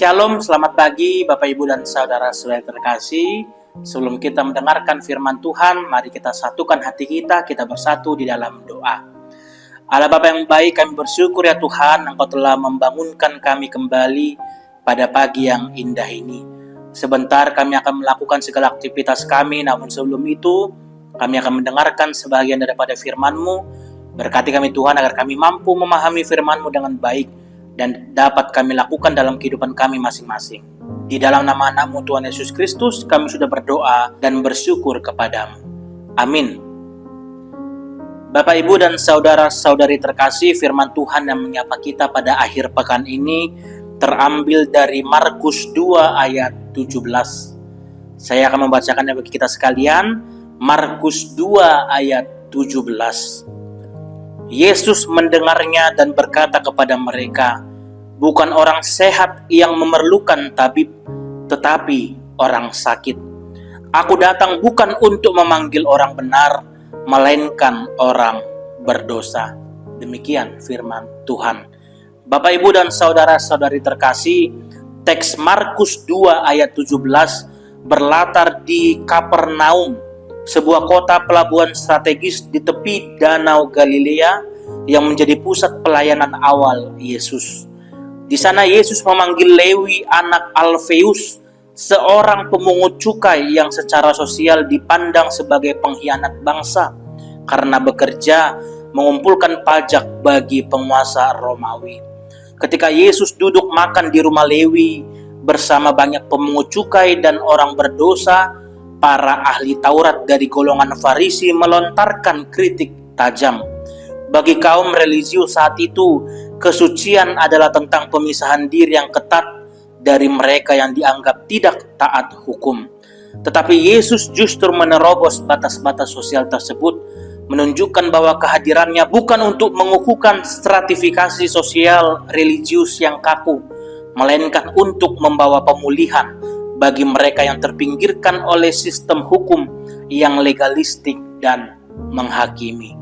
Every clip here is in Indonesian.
Shalom, selamat pagi Bapak Ibu dan Saudara-saudara terkasih. Sebelum kita mendengarkan firman Tuhan, mari kita satukan hati kita bersatu di dalam doa. Allah Bapa yang baik, kami bersyukur ya Tuhan, Engkau telah membangunkan kami kembali pada pagi yang indah ini. Sebentar kami akan melakukan segala aktivitas kami, namun sebelum itu kami akan mendengarkan sebagian daripada firman-Mu. Berkati kami Tuhan agar kami mampu memahami firman-Mu dengan baik dan dapat kami lakukan dalam kehidupan kami masing-masing. Di dalam nama Anak-Mu Tuhan Yesus Kristus, kami sudah berdoa dan bersyukur kepadamu. Amin. Bapak, Ibu, dan saudara-saudari terkasih, firman Tuhan yang menyapa kita pada akhir pekan ini terambil dari Markus 2 ayat 17. Saya akan membacakannya bagi kita sekalian. Markus 2 ayat 17. Yesus mendengarnya dan berkata kepada mereka, "Bukan orang sehat yang memerlukan tabib, tetapi orang sakit. Aku datang bukan untuk memanggil orang benar, melainkan orang berdosa." Demikian firman Tuhan. Bapak, Ibu, dan saudara-saudari terkasih, teks Markus 2 ayat 17 berlatar di Kapernaum, sebuah kota pelabuhan strategis di tepi Danau Galilea yang menjadi pusat pelayanan awal Yesus. Di sana Yesus memanggil Lewi anak Alfeus, seorang pemungut cukai yang secara sosial dipandang sebagai pengkhianat bangsa karena bekerja mengumpulkan pajak bagi penguasa Romawi. Ketika Yesus duduk makan di rumah Lewi bersama banyak pemungut cukai dan orang berdosa, para ahli Taurat dari golongan Farisi melontarkan kritik tajam. Bagi kaum religius saat itu, kesucian adalah tentang pemisahan diri yang ketat dari mereka yang dianggap tidak taat hukum. Tetapi Yesus justru menerobos batas-batas sosial tersebut, menunjukkan bahwa kehadirannya bukan untuk mengukuhkan stratifikasi sosial religius yang kaku, melainkan untuk membawa pemulihan bagi mereka yang terpinggirkan oleh sistem hukum yang legalistik dan menghakimi.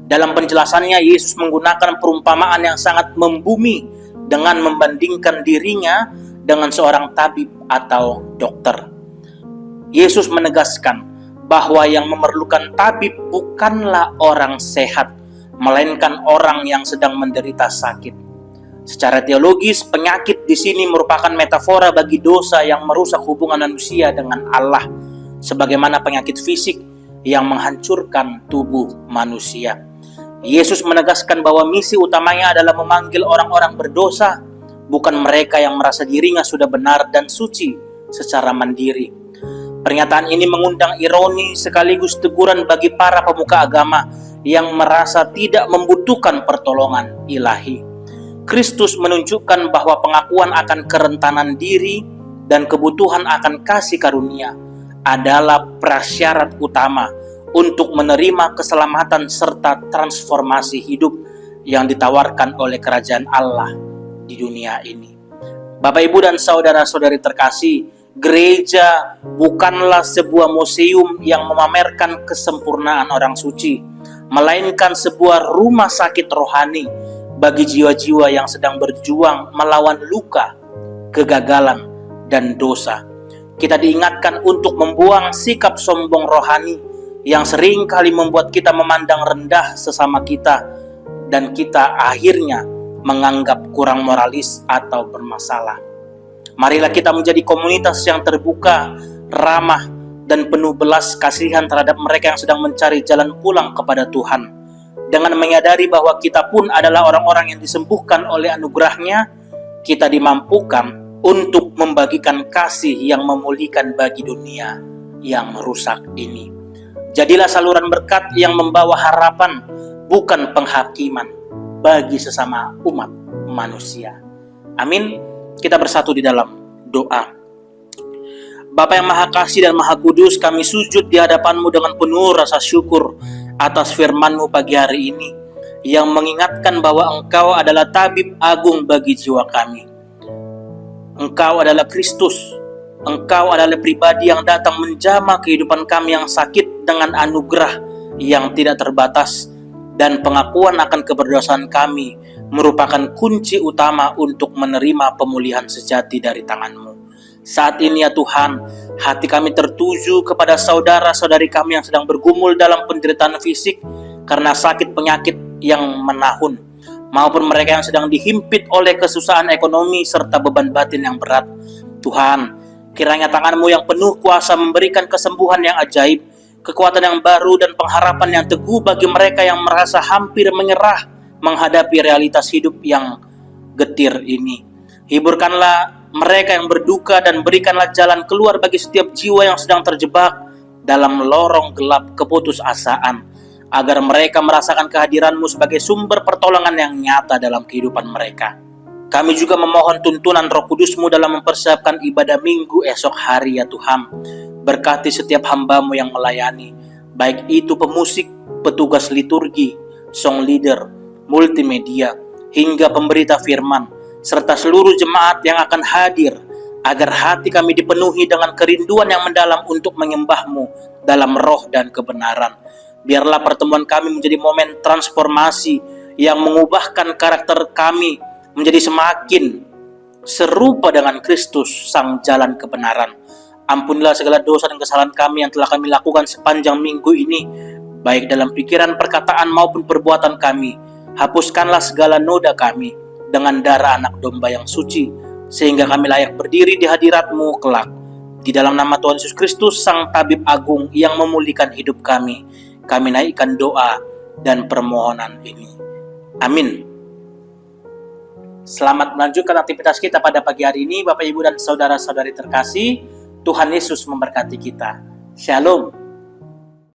Dalam penjelasannya, Yesus menggunakan perumpamaan yang sangat membumi dengan membandingkan dirinya dengan seorang tabib atau dokter. Yesus menegaskan bahwa yang memerlukan tabib bukanlah orang sehat, melainkan orang yang sedang menderita sakit. Secara teologis, penyakit di sini merupakan metafora bagi dosa yang merusak hubungan manusia dengan Allah, sebagaimana penyakit fisik yang menghancurkan tubuh manusia. Yesus menegaskan bahwa misi utamanya adalah memanggil orang-orang berdosa, bukan mereka yang merasa dirinya sudah benar dan suci secara mandiri. Pernyataan ini mengundang ironi sekaligus teguran bagi para pemuka agama yang merasa tidak membutuhkan pertolongan ilahi. Kristus menunjukkan bahwa pengakuan akan kerentanan diri dan kebutuhan akan kasih karunia adalah prasyarat utama untuk menerima keselamatan serta transformasi hidup yang ditawarkan oleh kerajaan Allah di dunia ini. Bapak, Ibu, dan saudara-saudari terkasih, gereja bukanlah sebuah museum yang memamerkan kesempurnaan orang suci, melainkan sebuah rumah sakit rohani bagi jiwa-jiwa yang sedang berjuang melawan luka, kegagalan, dan dosa. Kita diingatkan untuk membuang sikap sombong rohani yang sering kali membuat kita memandang rendah sesama kita dan kita akhirnya menganggap kurang moralis atau bermasalah. Marilah kita menjadi komunitas yang terbuka, ramah, dan penuh belas kasihan terhadap mereka yang sedang mencari jalan pulang kepada Tuhan. Dengan menyadari bahwa kita pun adalah orang-orang yang disembuhkan oleh anugerahnya, kita dimampukan untuk membagikan kasih yang memulihkan bagi dunia yang rusak ini. Jadilah saluran berkat yang membawa harapan, bukan penghakiman bagi sesama umat manusia. Amin. Kita bersatu di dalam doa. Bapa yang Maha Kasih dan Maha Kudus, kami sujud di hadapan-Mu dengan penuh rasa syukur atas firman-Mu pagi hari ini yang mengingatkan bahwa Engkau adalah tabib agung bagi jiwa kami. Engkau adalah Kristus. Engkau adalah pribadi yang datang menjamah kehidupan kami yang sakit dengan anugerah yang tidak terbatas dan pengakuan akan keberdosaan kami merupakan kunci utama untuk menerima pemulihan sejati dari tangan-Mu. Saat ini ya Tuhan, hati kami tertuju kepada saudara-saudari kami yang sedang bergumul dalam penderitaan fisik karena sakit penyakit yang menahun, maupun mereka yang sedang dihimpit oleh kesusahan ekonomi serta beban batin yang berat. Tuhan, kiranya tangan-Mu yang penuh kuasa memberikan kesembuhan yang ajaib, kekuatan yang baru dan pengharapan yang teguh bagi mereka yang merasa hampir menyerah menghadapi realitas hidup yang getir ini. Hiburkanlah mereka yang berduka dan berikanlah jalan keluar bagi setiap jiwa yang sedang terjebak dalam lorong gelap keputusasaan, agar mereka merasakan kehadiran-Mu sebagai sumber pertolongan yang nyata dalam kehidupan mereka. Kami juga memohon tuntunan Roh Kudus-Mu dalam mempersiapkan ibadah Minggu esok hari ya Tuhan. Berkati setiap hamba-Mu yang melayani, baik itu pemusik, petugas liturgi, song leader, multimedia, hingga pemberita firman, serta seluruh jemaat yang akan hadir, agar hati kami dipenuhi dengan kerinduan yang mendalam untuk menyembah-Mu dalam roh dan kebenaran. Biarlah pertemuan kami menjadi momen transformasi yang mengubahkan karakter kami menjadi semakin serupa dengan Kristus, Sang Jalan Kebenaran. Ampunilah segala dosa dan kesalahan kami yang telah kami lakukan sepanjang minggu ini, baik dalam pikiran, perkataan maupun perbuatan kami. Hapuskanlah segala noda kami dengan darah anak domba yang suci, sehingga kami layak berdiri di hadirat-Mu kelak. Di dalam nama Tuhan Yesus Kristus, Sang Tabib Agung yang memulihkan hidup kami naikkan doa dan permohonan ini. Amin. Selamat melanjutkan aktivitas kita pada pagi hari ini, Bapak, Ibu, dan saudara-saudari terkasih. Tuhan Yesus memberkati kita. Shalom.